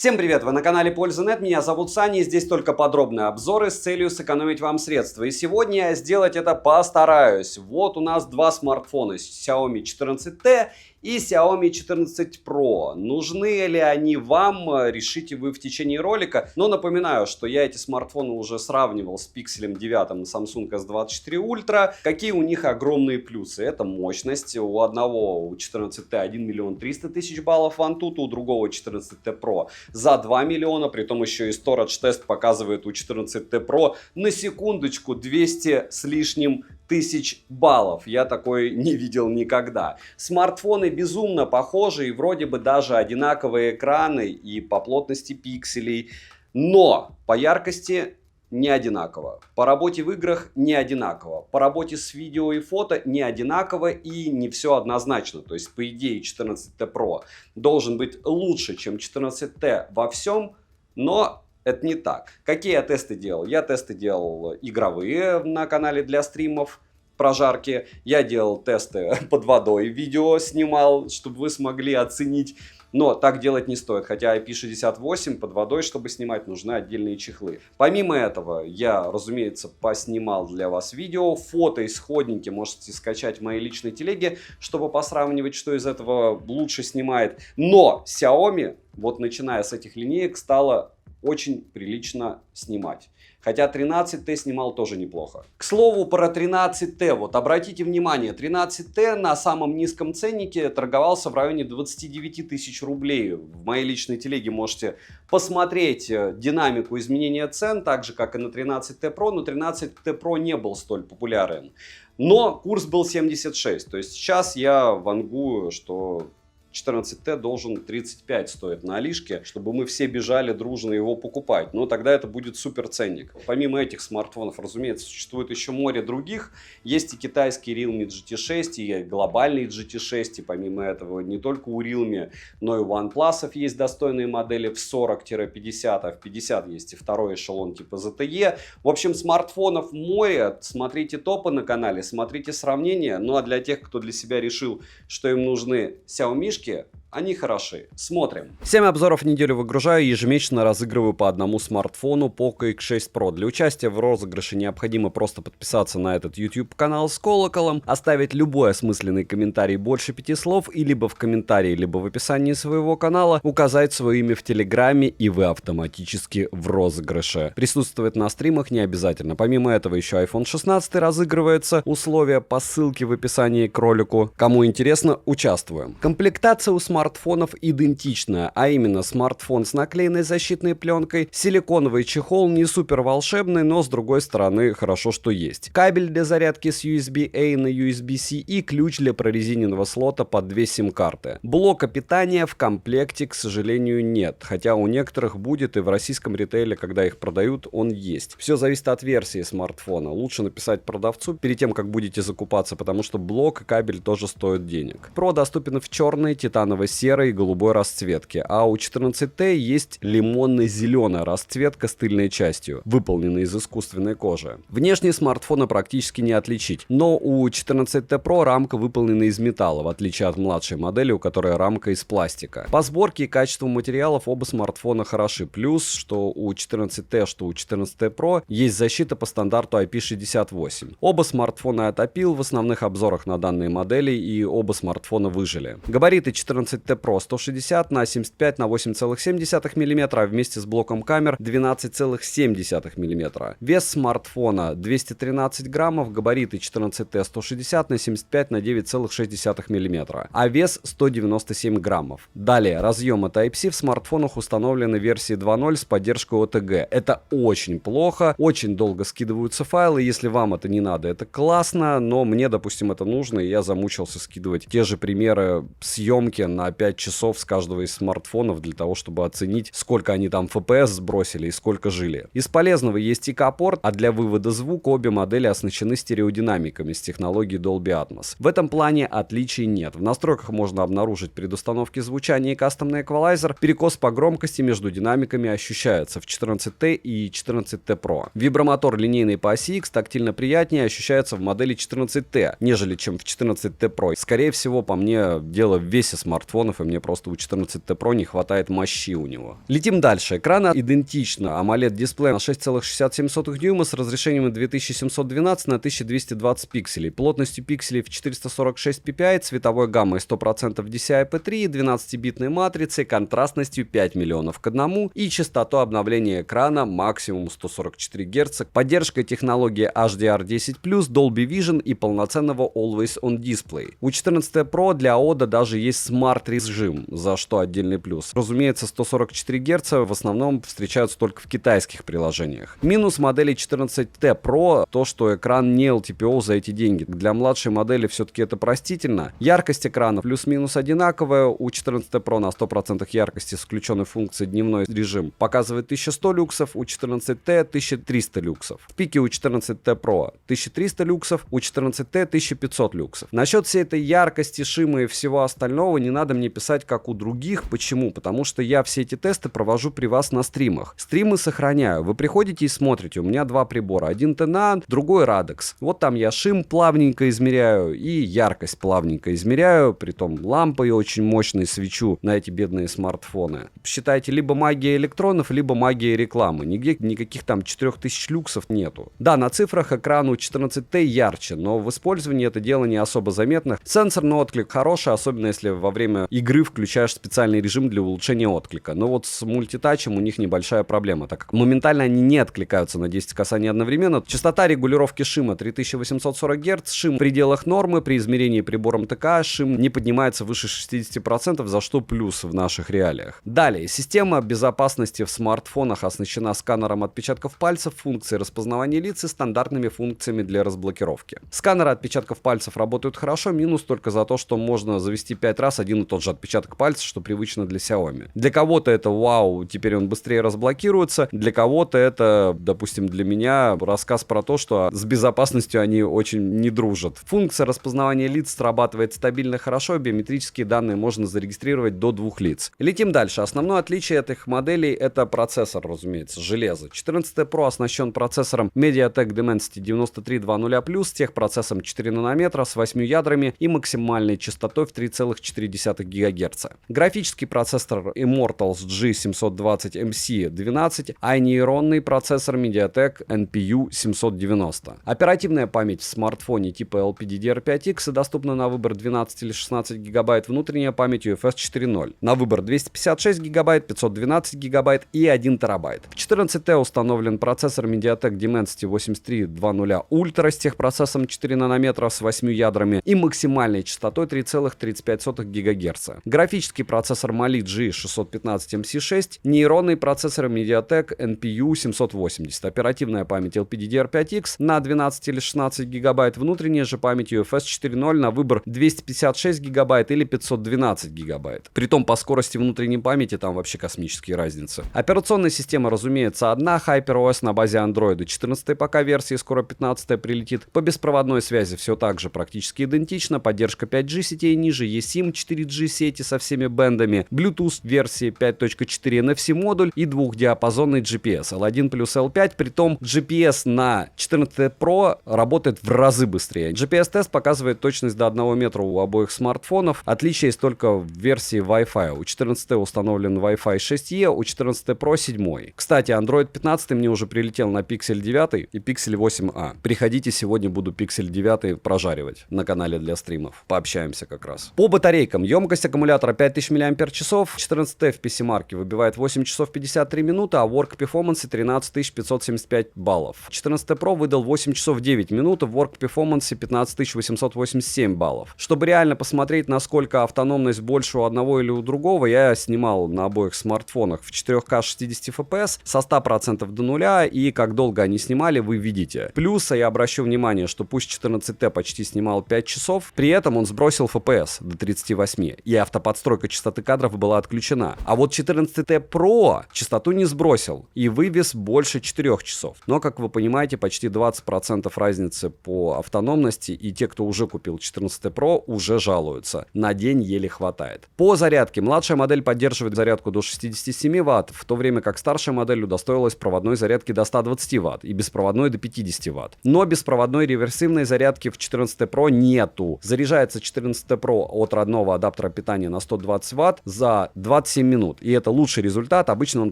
Всем привет! Вы на канале Польза.нет, меня зовут Саня, и здесь только подробные обзоры с целью сэкономить вам средства. И сегодня я сделать это постараюсь. Вот у нас два смартфона, Xiaomi 14T и Xiaomi 14 Pro. Нужны ли они вам, решите вы в течение ролика. Но напоминаю, что я эти смартфоны уже сравнивал с Pixel 9 и Samsung S24 Ultra. Какие у них огромные плюсы? Это мощность. У одного, у 14T 1 300 000 баллов Antutu, у другого 14T Pro за 2 миллиона, при том еще и Storage тест показывает у 14T Pro на секундочку 200 с лишним тысяч баллов. Я такой не видел никогда. Смартфоны безумно похожи и вроде бы даже одинаковые экраны и по плотности пикселей, но по яркости не одинаково. По работе в играх не одинаково. По работе с видео и фото не одинаково и не все однозначно. То есть, по идее, 14T Pro должен быть лучше, чем 14T во всем, но это не так. Какие я тесты делал? Я тесты делал игровые на канале для стримов, прожарки. Я делал тесты под водой, видео снимал, чтобы вы смогли оценить. Но так делать не стоит, хотя IP68 под водой, чтобы снимать, нужны отдельные чехлы. Помимо этого, я, разумеется, поснимал для вас видео, фото, исходники можете скачать в моей личной телеге, чтобы посравнивать, что из этого лучше снимает. Но Xiaomi, вот начиная с этих линеек, стало очень прилично снимать. Хотя 13T снимал тоже неплохо. К слову про 13T, вот обратите внимание, 13T на самом низком ценнике торговался в районе 29 тысяч рублей. В моей личной телеге можете посмотреть динамику изменения цен, так же как и на 13T Pro, но 13T Pro не был столь популярен. Но курс был 76, то есть сейчас я вангую, что 14T должен 35 стоить на Алишке, чтобы мы все бежали дружно его покупать. Но тогда это будет супер ценник. Помимо этих смартфонов, разумеется, существует еще море других. Есть и китайский Realme GT6, и глобальный GT6. И помимо этого не только у Realme, но и у OnePlus есть достойные модели в 40-50, а в 50 есть и второй эшелон типа ZTE. В общем, смартфонов море. Смотрите топы на канале, смотрите сравнения. Ну а для тех, кто для себя решил, что им нужны Xiaomi, они хороши. Смотрим. 7 обзоров в неделю выгружаю, ежемесячно разыгрываю по одному смартфону Poco X6 Pro. Для участия в розыгрыше необходимо просто подписаться на этот YouTube канал с колоколом, оставить любой осмысленный комментарий больше 5 слов, и либо в комментарии, либо в описании своего канала указать свое имя в Телеграме, и вы автоматически в розыгрыше. Присутствовать на стримах не обязательно. Помимо этого еще iPhone 16 разыгрывается. Условия по ссылке в описании к ролику. Кому интересно, участвуем. Комплектация у смартфонов идентичная, а именно смартфон с наклеенной защитной пленкой, силиконовый чехол, не супер волшебный, но с другой стороны хорошо, что есть. Кабель для зарядки с USB-A на USB-C и ключ для прорезиненного слота под две сим-карты. Блока питания в комплекте, к сожалению, нет, хотя у некоторых будет, и в российском ритейле, когда их продают, он есть. Все зависит от версии смартфона. Лучше написать продавцу перед тем, как будете закупаться, потому что блок и кабель тоже стоят денег. Pro доступен в черной, титаново-серой и голубой расцветке, а у 14T есть лимонно-зеленая расцветка с тыльной частью, выполненная из искусственной кожи. Внешне смартфона практически не отличить, но у 14T Pro рамка выполнена из металла, в отличие от младшей модели, у которой рамка из пластика. По сборке и качеству материалов оба смартфона хороши, плюс, что у 14T, что у 14T Pro есть защита по стандарту IP68. Оба смартфона отопил в основных обзорах на данные модели, и оба смартфона выжили. Габариты 14T Pro 160 на 75 на 8,7 мм, а вместе с блоком камер 12,7 мм. Вес смартфона 213 граммов, габариты 14T 160 на 75 на 9,6 мм, а вес 197 граммов. Далее, разъемы Type-C в смартфонах установлены в версии 2.0 с поддержкой OTG. Это очень плохо, очень долго скидываются файлы, если вам это не надо, это классно, но мне, допустим, это нужно, и я замучился скидывать те же примеры съемки на 5 часов с каждого из смартфонов для того, чтобы оценить, сколько они там FPS сбросили и сколько жили. Из полезного есть ИК-порт, а для вывода звука обе модели оснащены стереодинамиками с технологией Dolby Atmos. В этом плане отличий нет. В настройках можно обнаружить предустановки звучания и кастомный эквалайзер. Перекос по громкости между динамиками ощущается в 14T и 14T Pro. Вибромотор линейный по оси X тактильно приятнее ощущается в модели 14T, нежели чем в 14T Pro. Скорее всего, по мне, дело в весе смартфона, смартфонов, и мне просто у 14T Pro не хватает мощи у него. Летим дальше. Экран идентично. AMOLED-дисплей на 6,67 дюйма с разрешением 2712 на 1220 пикселей, плотностью пикселей в 446 ppi, цветовой гаммой 100% DCI-P3, 12-битной матрицей, контрастностью 5 миллионов к 1 и частотой обновления экрана максимум 144 Гц, поддержкой технологии HDR10+, Dolby Vision и полноценного Always On Display. У 14 Pro для AODA даже есть смарт-режим, за что отдельный плюс. Разумеется, 144 Гц в основном встречаются только в китайских приложениях. Минус модели 14T Pro то, что экран не LTPO за эти деньги. Для младшей модели все-таки это простительно. Яркость экрана плюс-минус одинаковая. У 14 Pro на 100% яркости с включенной функцией дневной режим показывает 1100 люксов, у 14T 1300 люксов. В пике у 14T Pro 1300 люксов, у 14T 1500 люксов. Насчет всей этой яркости, шима и всего остального не надо мне писать как у других. Почему? Потому что я все эти тесты провожу при вас на стримах. Стримы сохраняю. Вы приходите и смотрите. У меня два прибора. Один Tenan, другой Radex. Вот там я шим плавненько измеряю и яркость плавненько измеряю. Притом лампой очень мощной свечу на эти бедные смартфоны. Считайте, либо магия электронов, либо магия рекламы. Нигде никаких там 4000 люксов нету. Да, на цифрах экран у 14T ярче, но в использовании это дело не особо заметно. Сенсорный отклик хороший, особенно если во время игры включаешь специальный режим для улучшения отклика. Но вот с мультитачем у них небольшая проблема, так как моментально они не откликаются на 10 касаний одновременно. Частота регулировки шима 3840 Гц, шим в пределах нормы, при измерении прибором ТК шим не поднимается выше 60%, за что плюс в наших реалиях. Далее, система безопасности в смартфонах оснащена сканером отпечатков пальцев, функцией распознавания лиц и стандартными функциями для разблокировки. Сканеры отпечатков пальцев работают хорошо, минус только за то, что можно завести 5 раз один и тот же отпечаток пальца, что привычно для Xiaomi. Для кого-то это вау, теперь он быстрее разблокируется, для кого-то это, допустим, для меня рассказ про то, что с безопасностью они очень не дружат. Функция распознавания лиц срабатывает стабильно хорошо, биометрические данные можно зарегистрировать до 2 лиц. Летим дальше. Основное отличие этих моделей это процессор, разумеется, железо. 14 Pro оснащен процессором MediaTek Dimensity 9320+, с техпроцессом 4 нанометра с 8 ядрами и максимальной частотой в 3,4 ГГц. Графический процессор Immortals G720MC12, а нейронный процессор MediaTek NPU 790. Оперативная память в смартфоне типа LPDDR5X доступна на выбор 12 или 16 ГБ, внутренняя память UFS 4.0. На выбор 256 ГБ, 512 ГБ и 1 ТБ. В 14T установлен процессор MediaTek Dimensity 8320 Ultra с техпроцессом 4 нанометра с 8 ядрами и максимальной частотой 3,35 ГГц. Графический процессор Mali G615MC6, нейронный процессор MediaTek NPU 780, оперативная память LPDDR5X на 12 или 16 ГБ, внутренняя же память UFS 4.0 на выбор 256 ГБ или 512 ГБ. Притом по скорости внутренней памяти там вообще космические разницы. Операционная система, разумеется, одна, HyperOS на базе Android 14 пока версии, скоро 15 прилетит. По беспроводной связи все так же практически идентично, поддержка 5G сетей ниже, eSIM 4G сети со всеми бэндами, Bluetooth версии 5.4, NFC модуль и двухдиапазонный GPS L1 плюс L5, притом GPS на 14 Pro работает в разы быстрее. GPS-тест показывает точность до 1 метра у обоих смартфонов, отличие есть только в версии Wi-Fi. У 14 установлен Wi-Fi 6E, у 14 Pro 7. Кстати, Android 15 мне уже прилетел на Pixel 9 и Pixel 8a. Приходите, сегодня буду Pixel 9 прожаривать на канале для стримов. Пообщаемся как раз. По батарейкам. Емкость аккумулятора 5000 мАч. 14T в PC-марке выбивает 8 часов 53 минуты, а в Work Performance 13575 баллов. 14 Pro выдал 8 часов 9 минут, в Work Performance 15887 баллов. Чтобы реально посмотреть, насколько автономность больше у одного или у другого, я снимал на обоих смартфонах в 4К 60 FPS со 100% до нуля, и как долго они снимали, вы видите. Плюс я обращу внимание, что пусть 14T почти снимал 5 часов, при этом он сбросил FPS до 38, и автоподстройка частоты кадров была отключена. А вот 14T Pro частоту не сбросил и вывез больше 4 часов. Но, как вы понимаете, почти 20% разницы по автономности, и те, кто уже купил 14 Pro, уже жалуются. На день еле хватает. По зарядке. Младшая модель поддерживает зарядку до 67 Вт, в то время как старшая модель удостоилась проводной зарядки до 120 Вт и беспроводной до 50 Вт. Но беспроводной реверсивной зарядки в 14 Pro нету. Заряжается 14 Pro от родного адаптера аккумулятора питания на 120 Вт за 27 минут. И это лучший результат. Обычно он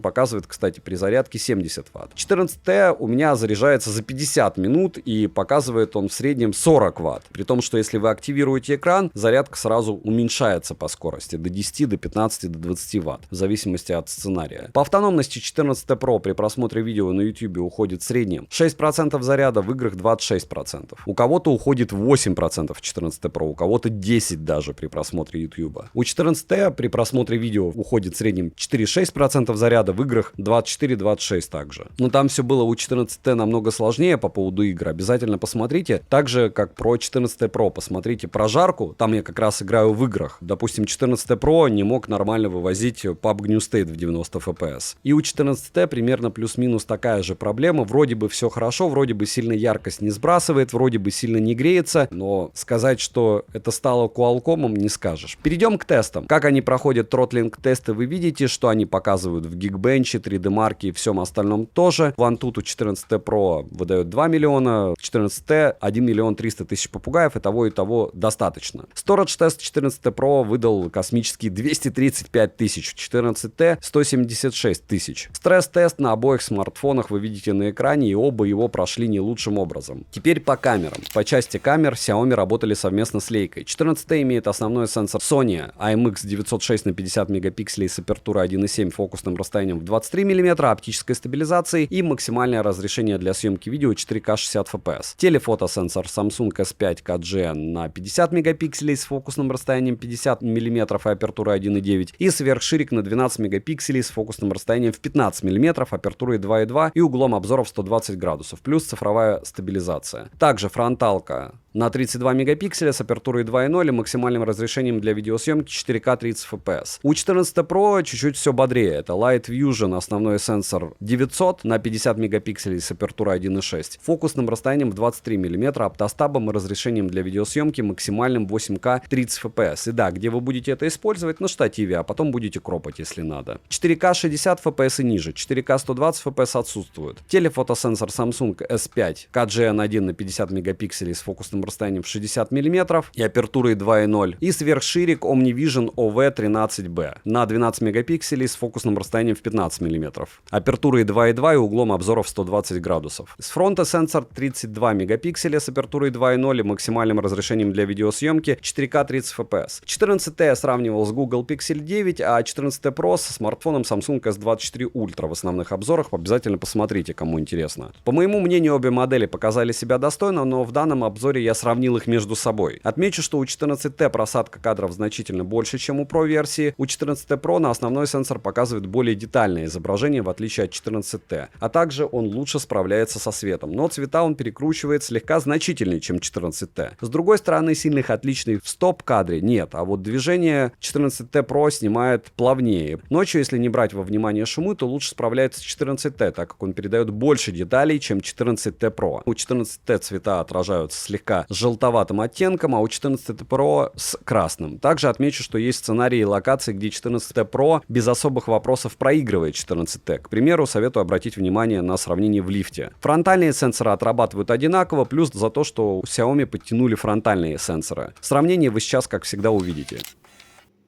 показывает, кстати, при зарядке 70 Вт. 14Т у меня заряжается за 50 минут и показывает он в среднем 40 Вт. При том, что если вы активируете экран, зарядка сразу уменьшается по скорости до 10, до 15, до 20 Вт, в зависимости от сценария. По автономности 14T Pro при просмотре видео на YouTube уходит в среднем 6% заряда, в играх 26%. У кого-то уходит 8% 14T Pro, у кого-то 10 даже при просмотре YouTube. У 14T при просмотре видео уходит в среднем 4,6% заряда, в играх 24-26 также. Но там все было у 14T намного сложнее по поводу игр. Обязательно посмотрите. Так же, как про 14T Pro. Посмотрите прожарку. Там я как раз играю в играх. Допустим, 14T Pro не мог нормально вывозить PUBG New State в 90 FPS. И у 14T примерно плюс-минус такая же проблема. Вроде бы все хорошо, вроде бы сильно яркость не сбрасывает, вроде бы сильно не греется, но сказать, что это стало Qualcomm, не скажешь. Перейдем к тестам. Как они проходят тротлинг-тесты, вы видите, что они показывают в Geekbench, 3D-марке и всем остальном тоже. В Antutu 14T Pro выдает 2 миллиона, 14T 1 миллион 300 тысяч попугаев, и того достаточно. Storage тест 14T Pro выдал космические 235 тысяч, 14T 176 тысяч. Стресс-тест на обоих смартфонах вы видите на экране, и оба его прошли не лучшим образом. Теперь по камерам. По части камер Xiaomi работали совместно с Leica. 14T имеет основной сенсор Sony IMX906 на 50 мегапикселей с апертурой 1.7, фокусным расстоянием в 23 мм, оптической стабилизацией и максимальное разрешение для съемки видео 4К 60 FPS. Телефотосенсор Samsung S5 KG на 50 мегапикселей с фокусным расстоянием 50 мм и апертурой 1.9 и сверхширик на 12 мегапикселей с фокусным расстоянием в 15 мм, апертурой 2.2 и углом обзора в 120 градусов, плюс цифровая стабилизация. Также фронталка на 32 мегапикселя с апертурой 2.0 и максимальным разрешением для видеосъемки 4К 30 FPS. У 14 Pro чуть-чуть все бодрее. Это Light Fusion, основной сенсор 900 на 50 мегапикселей с апертурой 1.6, фокусным расстоянием в 23 мм, оптостабом и разрешением для видеосъемки максимальным 8К 30 FPS. И да, где вы будете это использовать? На штативе, а потом будете кропать, если надо. 4К 60 FPS и ниже, 4К 120 FPS отсутствуют. Телефотосенсор Samsung S5 KGN1 на 50 мегапикселей с фокусным расстоянием в 60 мм и апертурой 2.0 и сверхширик OmniVision OV13B на 12 мегапикселей с фокусным расстоянием в 15 мм, апертурой 2.2 и углом обзора в 120 градусов. С фронта сенсор 32 мегапикселя с апертурой 2.0 и максимальным разрешением для видеосъемки 4К 30 FPS. 14T я сравнивал с Google Pixel 9, а 14T Pro с смартфоном Samsung S24 Ultra в основных обзорах. Обязательно посмотрите, кому интересно. По моему мнению, обе модели показали себя достойно, но в данном обзоре я сравнил их между собой. Отмечу, что у 14T просадка кадров значительно больше, чем у Pro версии. У 14T Pro на основной сенсор показывает более детальное изображение, в отличие от 14T. А также он лучше справляется со светом, но цвета он перекручивает слегка значительнее, чем 14T. С другой стороны, сильных отличий в стоп-кадре нет, а вот движение 14T Pro снимает плавнее. Ночью, если не брать во внимание шумы, то лучше справляется 14T, так как он передает больше деталей, чем 14T Pro. У 14T цвета отражаются слегка желтоватым оттенком, а у 14T Pro с красным. Также отмечу, что есть сценарии и локации, где 14T Pro без особых вопросов проигрывает 14T. К примеру, советую обратить внимание на сравнение в лифте. Фронтальные сенсоры отрабатывают одинаково, плюс за то, что у Xiaomi подтянули фронтальные сенсоры. Сравнение вы сейчас, как всегда, увидите.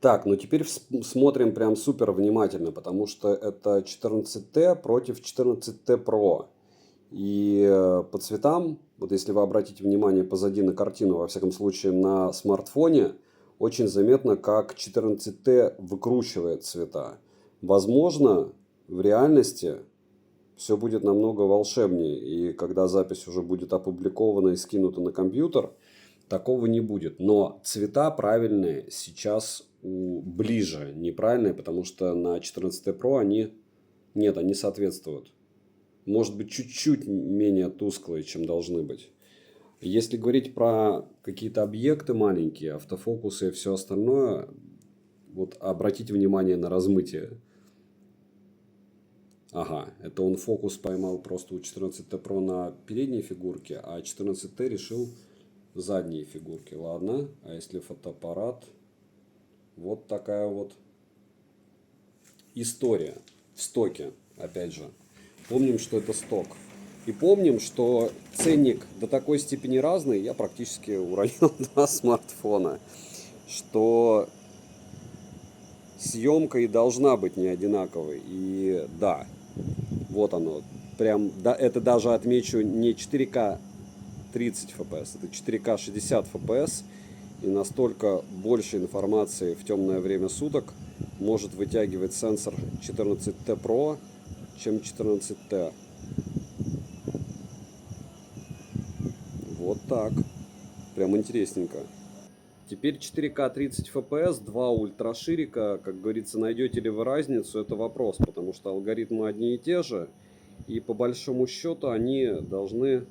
Так, ну теперь смотрим прям супер внимательно, потому что это 14T против 14T Pro. И по цветам, вот если вы обратите внимание позади на картину, во всяком случае на смартфоне, очень заметно, как 14T выкручивает цвета. Возможно, в реальности все будет намного волшебнее, и когда запись уже будет опубликована и скинута на компьютер, такого не будет. Но цвета правильные сейчас ближе, неправильные, потому что на 14T Pro они соответствуют. Может быть, чуть-чуть менее тусклые, чем должны быть. Если говорить про какие-то объекты маленькие, автофокусы и все остальное, вот обратите внимание на размытие. Ага, это он фокус поймал просто у 14T Pro на передней фигурке, а 14T решил задние фигурки. Ладно, а если фотоаппарат? Вот такая вот история в стоке, опять же. Помним, что это сток. И помним, что ценник до такой степени разный. Я практически уронил 2 смартфона. Что съемка и должна быть не одинаковой. И да, вот оно. Прям, да, это даже отмечу не 4К 30 FPS, это 4К 60 FPS. И настолько больше информации в темное время суток может вытягивать сенсор 14T Pro, чем 14T. Вот так. Прям интересненько. Теперь 4К 30 FPS, 2 ультраширика. Как говорится, найдете ли вы разницу, это вопрос. Потому что алгоритмы одни и те же. И по большому счету они должны...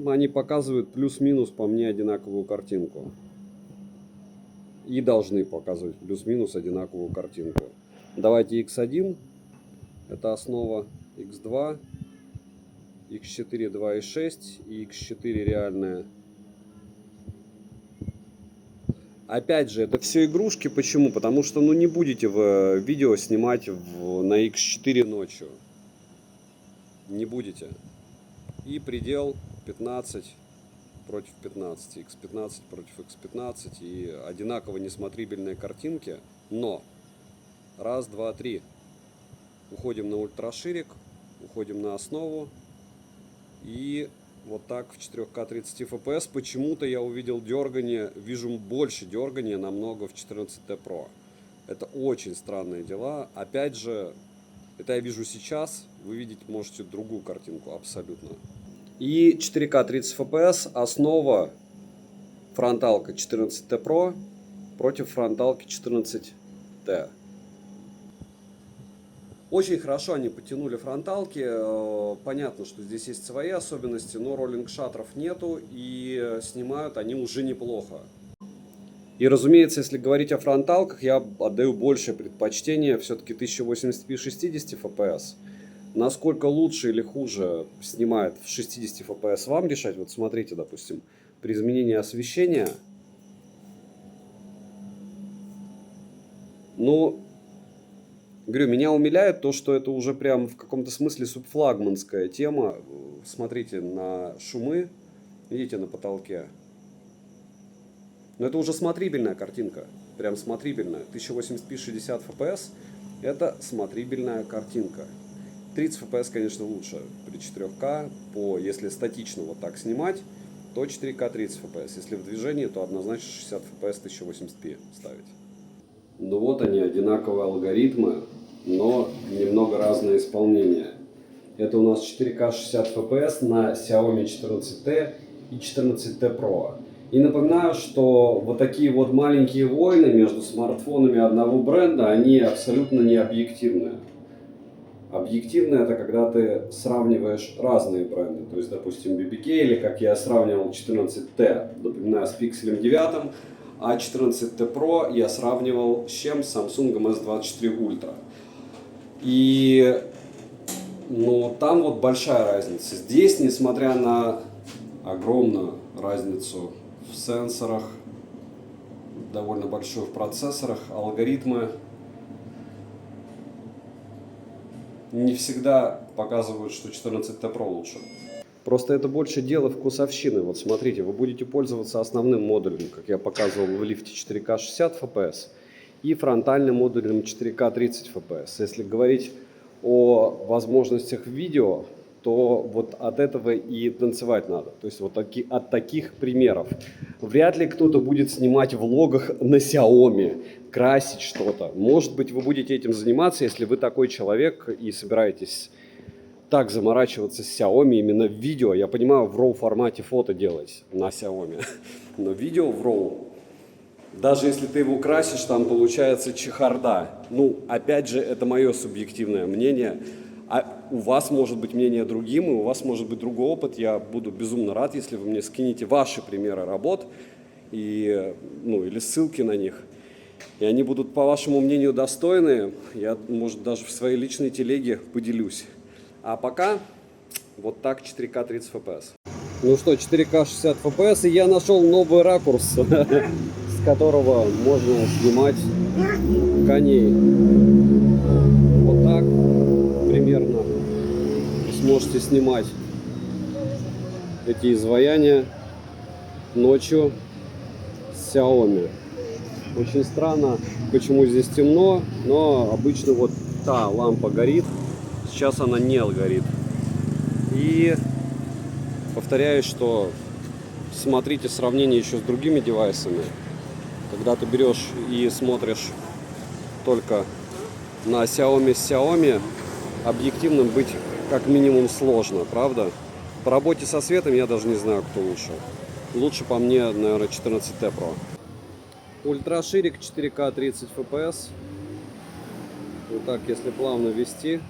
Они показывают плюс-минус по мне одинаковую картинку. И должны показывать плюс-минус одинаковую картинку. Давайте X1. Это основа X2. X4 2.6 и X4 реальная. Опять же, это все игрушки. Почему? Потому что не будете вы видео снимать на X4 ночью. Не будете. И предел 15 против 15. X15 против X15. И одинаково несмотрибельные картинки. Но. Раз, два, три. Уходим на ультраширик. Уходим на основу. И вот так в 4К 30 FPS почему-то я увидел дергание, вижу больше дергания намного в 14T Pro. Это очень странные дела. Опять же, это я вижу сейчас, вы видеть можете другую картинку абсолютно. И 4К 30 FPS основа фронталка 14T Pro против фронталки 14T. Очень хорошо они подтянули фронталки. Понятно, что здесь есть свои особенности, но роллинг-шаттеров нету, и снимают они уже неплохо. И, разумеется, если говорить о фронталках, я отдаю большее предпочтение все-таки 1080p 60 fps. Насколько лучше или хуже снимает в 60 fps, вам решать. Вот смотрите, допустим, при изменении освещения. Говорю, меня умиляет то, что это уже прям в каком-то смысле субфлагманская тема. Смотрите на шумы, видите, на потолке. Но это уже смотрибельная картинка, прям смотрибельная. 1080p 60 fps это смотрибельная картинка. 30 fps, конечно, лучше при 4К, если статично вот так снимать, то 4К 30 fps. Если в движении, то однозначно 60 fps 1080p ставить. Ну вот они, одинаковые алгоритмы, но немного разное исполнение. Это у нас 4К 60 FPS на Xiaomi 14T и 14T Pro. И напоминаю, что вот такие вот маленькие войны между смартфонами одного бренда, они абсолютно не объективны. Объективно это когда ты сравниваешь разные бренды. То есть, допустим, BBK или как я сравнивал 14T, напоминаю, с Pixel 9. А 14T Pro я сравнивал с чем? С Samsung S24 Ultra. И там вот большая разница. Здесь, несмотря на огромную разницу в сенсорах, довольно большую в процессорах, алгоритмы не всегда показывают, что 14T Pro лучше. Просто это больше дело вкусовщины. Вот смотрите, вы будете пользоваться основным модулем, как я показывал в лифте 4К 60 FPS, и фронтальным модулем 4К 30 FPS. Если говорить о возможностях видео, то вот от этого и танцевать надо. То есть вот от таких примеров. Вряд ли кто-то будет снимать в влогах на Xiaomi, красить что-то. Может быть, вы будете этим заниматься, если вы такой человек и собираетесь так заморачиваться с Xiaomi именно в видео. Я понимаю, в RAW формате фото делать на Xiaomi, но видео в RAW, даже если ты его красишь, там получается чехарда. Опять же, это мое субъективное мнение. А у вас может быть мнение другим, и у вас может быть другой опыт. Я буду безумно рад, если вы мне скинете ваши примеры работ или ссылки на них. И они будут, по вашему мнению, достойны. Я, может, даже в своей личной телеге поделюсь. А пока вот так 4К 30 FPS. Ну что, 4К 60 FPS, и я нашел новый ракурс, с которого можно снимать коней. Вот так примерно вы сможете снимать эти изваяния ночью с Xiaomi. Очень странно, почему здесь темно, но обычно вот та лампа горит, сейчас она не горит. И повторяюсь, что смотрите сравнение еще с другими девайсами. Когда ты берешь и смотришь только на Xiaomi с Xiaomi, объективным быть как минимум сложно, правда? По работе со светом я даже не знаю, кто лучше. Лучше по мне, наверное, 14T Pro. Ультраширик 4К 30 FPS. Вот так, если плавно вести,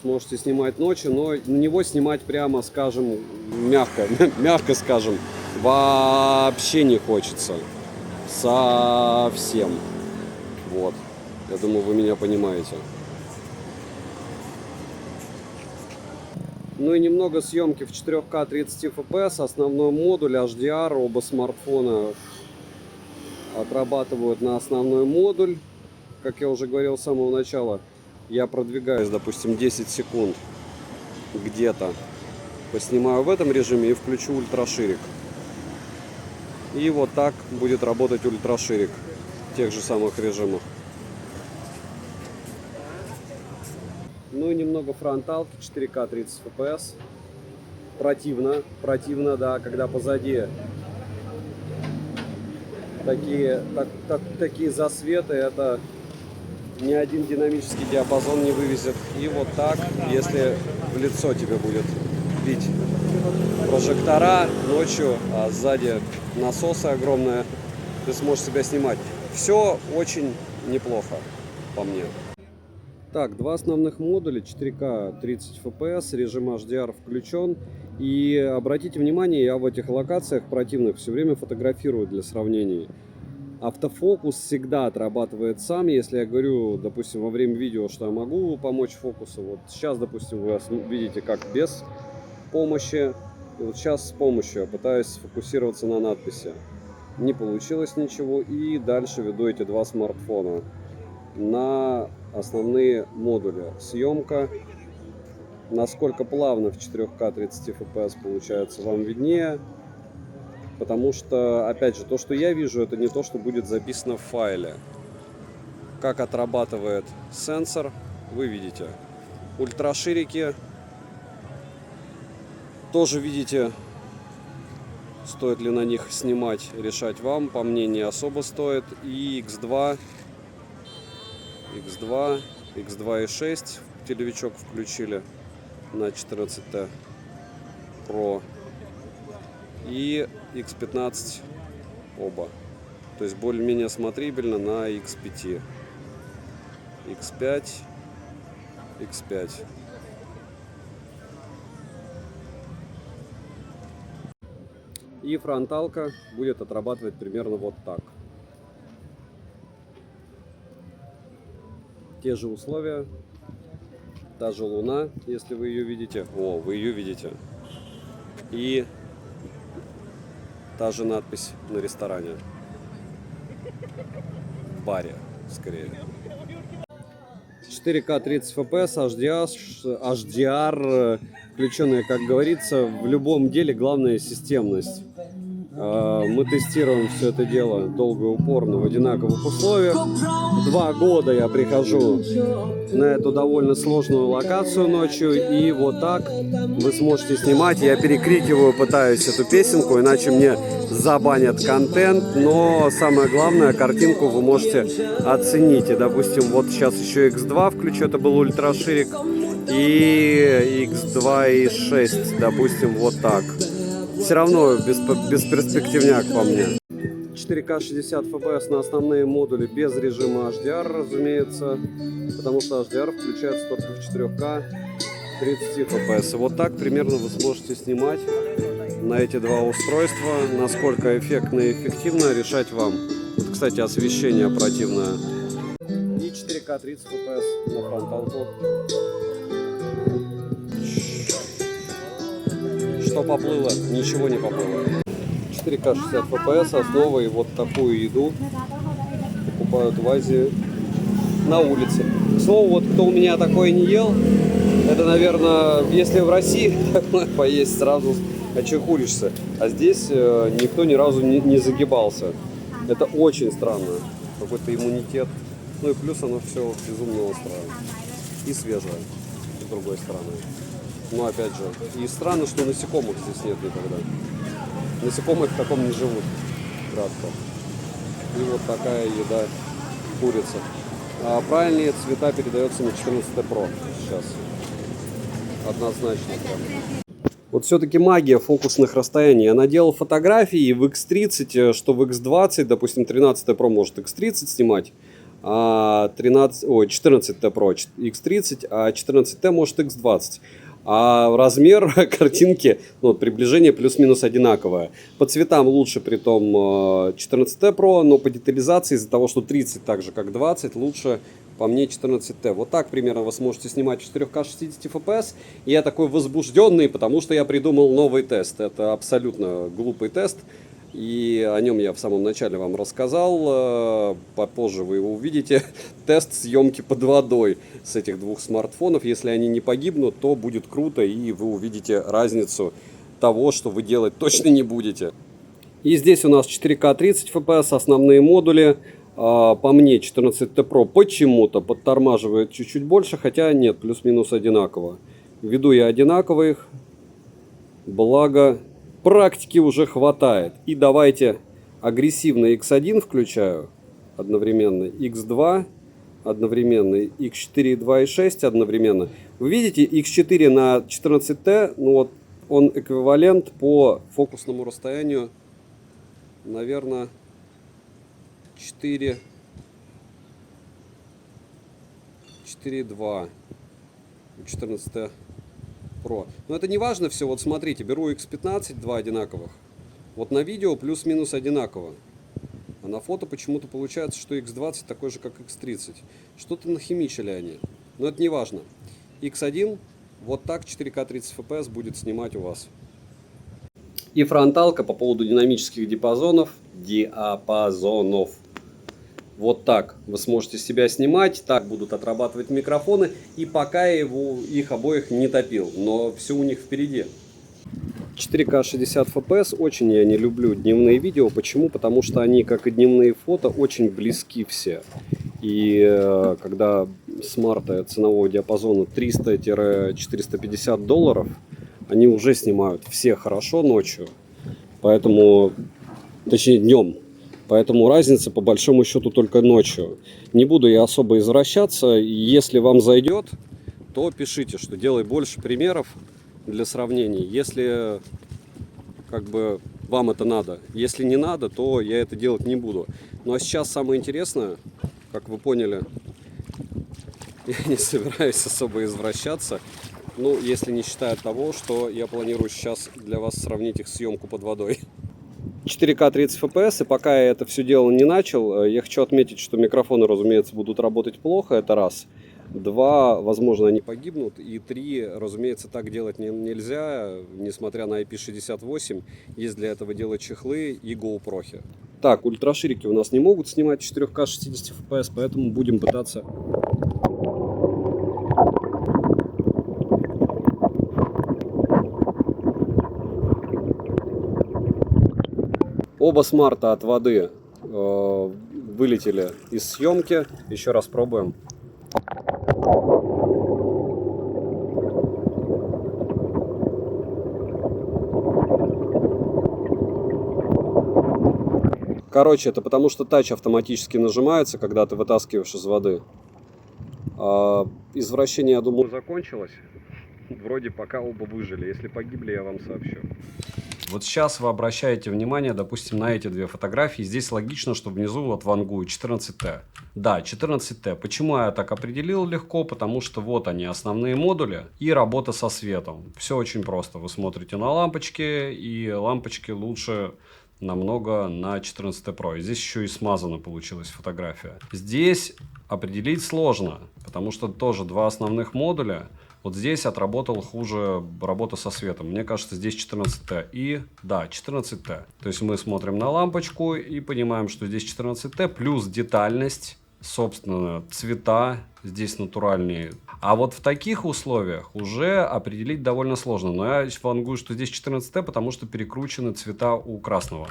сможете снимать ночью, но на него снимать прямо, скажем, мягко скажем, вообще не хочется. Совсем. Вот. Я думаю, вы меня понимаете. Ну и немного съемки в 4К 30 FPS. Основной модуль HDR. Оба смартфона отрабатывают на основной модуль. Как я уже говорил с самого начала, я продвигаюсь, допустим, 10 секунд где-то. Поснимаю в этом режиме и включу ультраширик. И вот так будет работать ультраширик в тех же самых режимах. Ну и немного фронталки 4К 30 FPS. Противно, да, когда позади такие засветы, это ни один динамический диапазон не вывезет. И вот так, если в лицо тебе будет бить прожектора ночью, а сзади насосы огромные, ты сможешь себя снимать. Все очень неплохо, по мне. Так, два основных модуля, 4К 30 FPS, режим HDR включен. И обратите внимание, я в этих локациях противных все время фотографирую для сравнений. Автофокус всегда отрабатывает сам. Если я говорю, допустим, во время видео, что я могу помочь фокусу, вот сейчас, допустим, вы видите, как без помощи. И вот сейчас с помощью я пытаюсь сфокусироваться на надписи. Не получилось ничего. И дальше веду эти два смартфона на основные модули. Съемка. Насколько плавно в 4К 30 FPS получается, вам виднее. Потому что, опять же, то, что я вижу, это не то, что будет записано в файле. Как отрабатывает сенсор, вы видите. Ультраширики тоже видите. Стоит ли на них снимать, решать вам. По мне, не особо стоит. И X2 и 6 телевичок включили на 14T Pro. И X15 оба. То есть более-менее смотрибельно на X5. X5. И фронталка будет отрабатывать примерно вот так. Те же условия. Та же луна, если вы ее видите. О, вы ее видите. И та же надпись на ресторане. В баре, скорее. 4К 30 FPS, HDR, включенная, как говорится, в любом деле главная системность. Мы тестируем все это дело долго и упорно в одинаковых условиях. 2 года я прихожу на эту довольно сложную локацию ночью, и вот так вы сможете снимать. Я перекрикиваю, пытаюсь эту песенку, иначе мне забанят контент, но самое главное, картинку вы можете оценить. И, допустим, вот сейчас еще X2 включу, это был ультраширик, и X2 и 6, допустим, вот так. Все равно бесперспективняк по мне. 4К 60 FPS на основные модули без режима HDR, разумеется, потому что HDR включается только в 4К 30 FPS. И вот так примерно вы сможете снимать на эти два устройства. Насколько эффектно и эффективно, решать вам. Вот, кстати, освещение противное. И 4К 30 FPS на фронталку. Что поплыло? Ничего не поплыло. 4К 60 FPS, основа, и вот такую еду покупают в Азии на улице. К слову, вот кто у меня такое не ел, это, наверное, если в России такое поесть, сразу очехуришься. А здесь никто ни разу не загибался. Это очень странно. Какой-то иммунитет. Ну и плюс оно все безумно острое. И свежее, с другой стороны. Но опять же, и странно, что насекомых здесь нет никогда. Насекомые в таком не живут. Кратко. И вот такая еда курица. А правильнее цвета передается на 14 Pro сейчас. Однозначно прям. Вот все-таки магия фокусных расстояний. Я наделал фотографии в X30, что в X20, допустим, 13 Pro может X30 снимать, а 14 Pro X30, а 14T может X20. А размер картинки, ну, приближение плюс-минус одинаковое. По цветам лучше при том 14 Pro, но по детализации из-за того, что 30 так же как 20, лучше по мне 14T. Вот так примерно вы сможете снимать в 4К 60 FPS. И я такой возбужденный, потому что я придумал новый тест. Это абсолютно глупый тест. И о нем я в самом начале вам рассказал. Попозже вы его увидите. Тест съемки под водой с этих двух смартфонов. Если они не погибнут, то будет круто. И вы увидите разницу того, что вы делать точно не будете. И здесь у нас 4К 30 FPS, основные модули. По мне 14 Pro почему-то подтормаживает чуть-чуть больше, хотя нет, плюс-минус одинаково. Веду я одинаково их, благо практики уже хватает. И давайте агрессивно X1 включаю одновременно, X2 одновременно, X4, 2 и 6 одновременно. Вы видите, X4 на 14T, ну вот он эквивалент по фокусному расстоянию, наверное, 4,2 у 14 Pro. Но это не важно все. Вот смотрите, беру X15, два одинаковых. Вот на видео плюс-минус одинаково. А на фото почему-то получается, что X20 такой же, как X30. Что-то нахимичили они. Но это не важно. X1 вот так 4К 30 FPS будет снимать у вас. И фронталка по поводу динамических диапазонов. Вот так вы сможете себя снимать, так будут отрабатывать микрофоны. И пока я их обоих не топил, но все у них впереди. 4К 60 FPS, очень я не люблю дневные видео. Почему? Потому что они, как и дневные фото, очень близки все. И когда смарты ценового диапазона 300-450 долларов, они уже снимают все хорошо ночью. Поэтому, точнее днем. Поэтому разница по большому счету только ночью. Не буду я особо извращаться. Если вам зайдет, то пишите, что делай больше примеров для сравнений. Если как бы вам это надо. Если не надо, то я это делать не буду. Ну а сейчас самое интересное, как вы поняли, я не собираюсь особо извращаться. Ну, если не считая того, что я планирую сейчас для вас сравнить их съемку под водой. 4К 30 FPS, и пока я это все дело не начал, я хочу отметить, что микрофоны, разумеется, будут работать плохо, это раз. Два, возможно, они погибнут. И три, разумеется, так делать нельзя, несмотря на IP68. Есть для этого делать чехлы и GoPro. Так, ультраширики у нас не могут снимать 4К 60 FPS, поэтому будем пытаться... Оба смарта от воды вылетели из съемки. Еще раз пробуем. Короче, это потому что тач автоматически нажимается, когда ты вытаскиваешь из воды. Извращение, я думаю, закончилось. Вроде пока оба выжили. Если погибли, я вам сообщу. Вот сейчас вы обращаете внимание, допустим, на эти две фотографии. Здесь логично, что внизу вот вангую 14T. Да, 14T. Почему я так определил легко? Потому что вот они, основные модули и работа со светом. Все очень просто. Вы смотрите на лампочки, и лампочки лучше намного на 14 Pro. И здесь еще и смазана получилась фотография. Здесь определить сложно, потому что тоже два основных модуля. Вот здесь отработал хуже работа со светом. Мне кажется, здесь 14T. И да, 14T. То есть мы смотрим на лампочку и понимаем, что здесь 14T плюс детальность, собственно, цвета здесь натуральные. А вот в таких условиях уже определить довольно сложно. Но я вангую, что здесь 14T, потому что перекручены цвета у красного.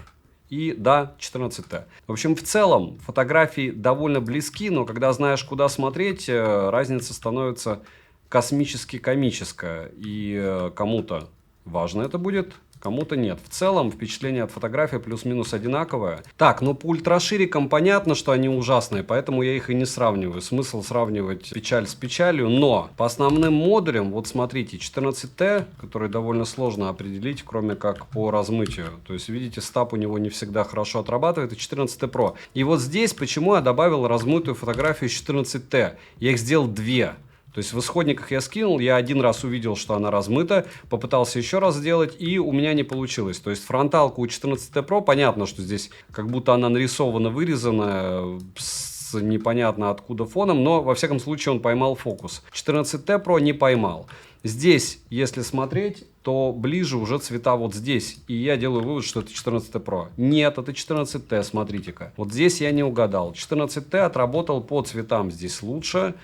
и да, 14Т. В общем, в целом фотографии довольно близки, но когда знаешь, куда смотреть, разница становится космически комическая. И кому-то важно это будет, кому-то нет. В целом впечатление от фотографии плюс-минус одинаковое. Так, ну по ультраширикам понятно, что они ужасные, поэтому я их и не сравниваю. Смысл сравнивать печаль с печалью, но по основным модулям, вот смотрите, 14Т, который довольно сложно определить, кроме как по размытию. То есть, видите, стаб у него не всегда хорошо отрабатывает, и 14Т Pro. И вот здесь почему я добавил размытую фотографию 14Т. Я их сделал две. То есть в исходниках я скинул, я один раз увидел, что она размыта, попытался еще раз сделать, и у меня не получилось. То есть фронталку у 14T Pro, понятно, что здесь как будто она нарисована, вырезана с непонятно откуда фоном, но во всяком случае он поймал фокус. 14T Pro не поймал. Здесь, если смотреть, то ближе уже цвета вот здесь. И я делаю вывод, что это 14T Pro. Нет, это 14T, смотрите-ка. Вот здесь я не угадал. 14T отработал по цветам здесь лучше.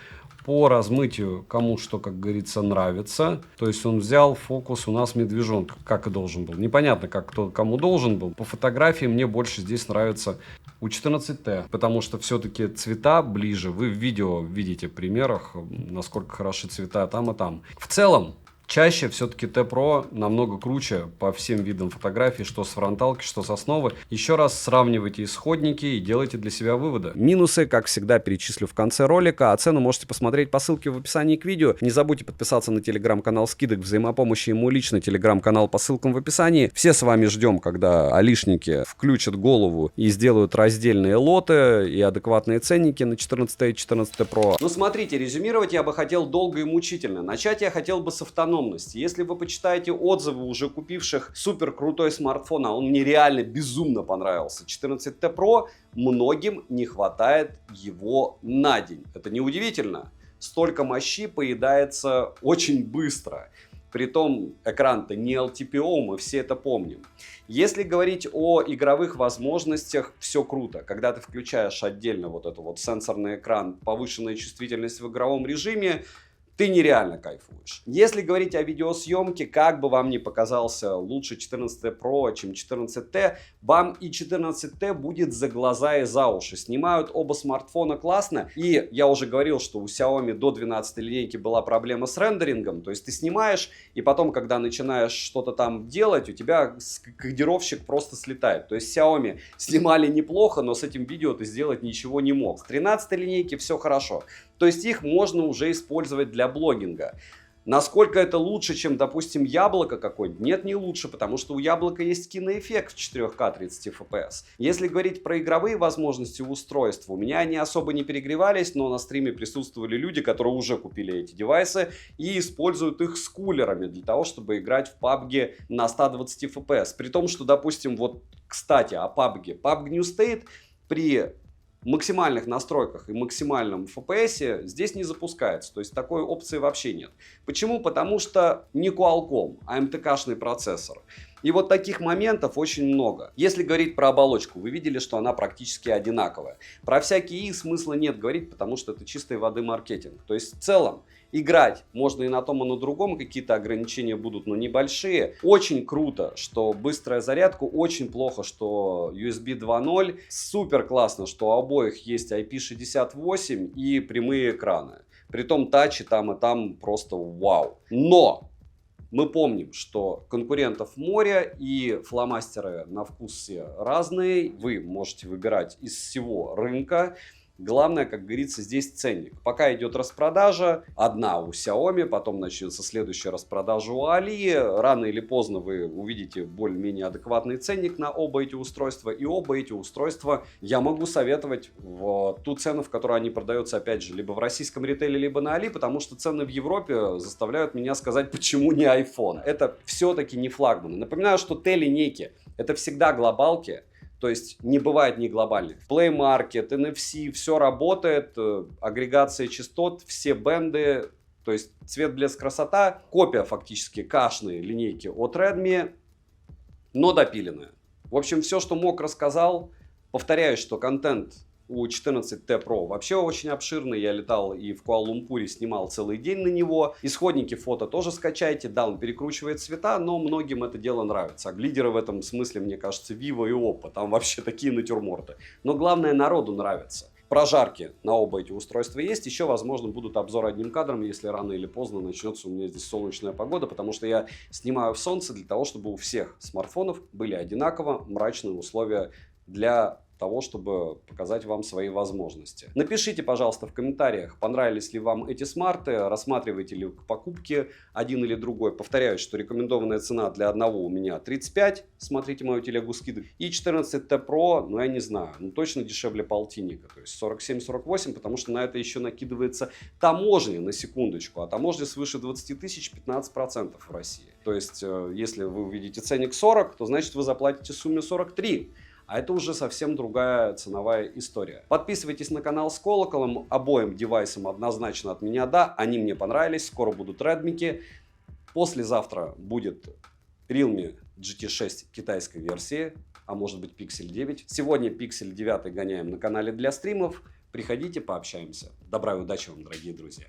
По размытию, кому что, как говорится, нравится. То есть он взял фокус у нас медвежонка, как и должен был. Непонятно, как кто кому должен был. По фотографии мне больше здесь нравится у 14T, потому что все-таки цвета ближе. Вы в видео видите в примерах, насколько хороши цвета там и там. В целом, чаще все-таки T-Pro намного круче по всем видам фотографий, что с фронталки, что с основы. Еще раз сравнивайте исходники и делайте для себя выводы. Минусы, как всегда, перечислю в конце ролика, а цену можете посмотреть по ссылке в описании к видео. Не забудьте подписаться на телеграм-канал скидок взаимопомощи и мой личный телеграм-канал по ссылкам в описании. Все с вами ждем, когда алишники включат голову и сделают раздельные лоты и адекватные ценники на 14 и 14 Pro. Ну смотрите, резюмировать я бы хотел долго и мучительно. Начать я хотел бы с автономности. Если вы почитаете отзывы уже купивших супер крутой смартфон, а он мне реально безумно понравился, 14T Pro, многим не хватает его на день. Это неудивительно. Столько мощи поедается очень быстро. Притом экран-то не LTPO, мы все это помним. Если говорить о игровых возможностях, все круто. Когда ты включаешь отдельно вот этот вот сенсорный экран, повышенная чувствительность в игровом режиме, ты нереально кайфуешь. Если говорить о видеосъемке, как бы вам ни показался лучше 14 Pro, чем 14T, вам и 14T будет за глаза и за уши. Снимают оба смартфона классно. И я уже говорил, что у Xiaomi до 12 линейки была проблема с рендерингом. То есть ты снимаешь, и потом, когда начинаешь что-то там делать, у тебя кодировщик просто слетает. То есть Xiaomi снимали неплохо, но с этим видео ты сделать ничего не мог. С 13 линейки все хорошо. То есть их можно уже использовать для блогинга. Насколько это лучше, чем, допустим, яблоко какое-нибудь? Нет, не лучше, потому что у яблока есть киноэффект в 4К 30 FPS. Если говорить про игровые возможности устройства, у меня они особо не перегревались, но на стриме присутствовали люди, которые уже купили эти девайсы и используют их с кулерами для того, чтобы играть в PUBG на 120 FPS. При том, что, допустим, вот, кстати, о PUBG. PUBG New State при максимальных настройках и максимальном FPS здесь не запускается. То есть такой опции вообще нет. Почему? Потому что не Qualcomm, а MTK-шный процессор. И вот таких моментов очень много. Если говорить про оболочку, вы видели, что она практически одинаковая. Про всякие смысла нет говорить, потому что это чистой воды маркетинг. То есть в целом играть можно и на том, и на другом, какие-то ограничения будут, но небольшие. Очень круто, что быстрая зарядка, очень плохо, что USB 2.0. Супер классно, что у обоих есть IP68 и прямые экраны. Притом тачи там и там просто вау. Но мы помним, что конкурентов море и фломастеры на вкус все разные. Вы можете выбирать из всего рынка. Главное, как говорится, здесь ценник. Пока идет распродажа, одна у Xiaomi, потом начнется следующая распродажа у Али. Рано или поздно вы увидите более-менее адекватный ценник на оба эти устройства. И оба эти устройства я могу советовать в ту цену, в которой они продаются, опять же, либо в российском ритейле, либо на Али, потому что цены в Европе заставляют меня сказать, почему не iPhone. Это все-таки не флагманы. Напоминаю, что T-линейки это всегда глобалки. То есть не бывает не глобальных. Play Market, NFC, все работает, агрегация частот, все бенды, то есть цвет, блеск, красота. Копия фактически кашной линейки от Redmi, но допиленная. В общем, все, что мог, рассказал. Повторяюсь, что контент у 14T Pro вообще очень обширный. Я летал и в Куала-Лумпуре, снимал целый день на него. Исходники фото тоже скачайте. Да, он перекручивает цвета, но многим это дело нравится. А лидеры в этом смысле, мне кажется, Vivo и Oppo. Там вообще такие натюрморты. Но главное, народу нравится. Прожарки на оба эти устройства есть. Еще, возможно, будут обзоры одним кадром, если рано или поздно начнется у меня здесь солнечная погода, потому что я снимаю в солнце для того, чтобы у всех смартфонов были одинаково мрачные условия для того, чтобы показать вам свои возможности. Напишите, пожалуйста, в комментариях, понравились ли вам эти смарты, рассматриваете ли к покупке один или другой. Повторяю, что рекомендованная цена для одного у меня 35, смотрите мою телегу скидок, и 14T Pro, ну я не знаю, ну точно дешевле полтинника, то есть 47-48, потому что на это еще накидывается таможня, на секундочку, а таможня свыше 20 тысяч 15% в России. То есть, если вы увидите ценник 40, то значит вы заплатите в сумме 43. А это уже совсем другая ценовая история. Подписывайтесь на канал с колоколом. Обоим девайсам однозначно от меня да. Они мне понравились. Скоро будут Redmi. Послезавтра будет Realme GT6 китайской версии. А может быть Pixel 9. Сегодня Pixel 9 гоняем на канале для стримов. Приходите, пообщаемся. Добра и удачи вам, дорогие друзья.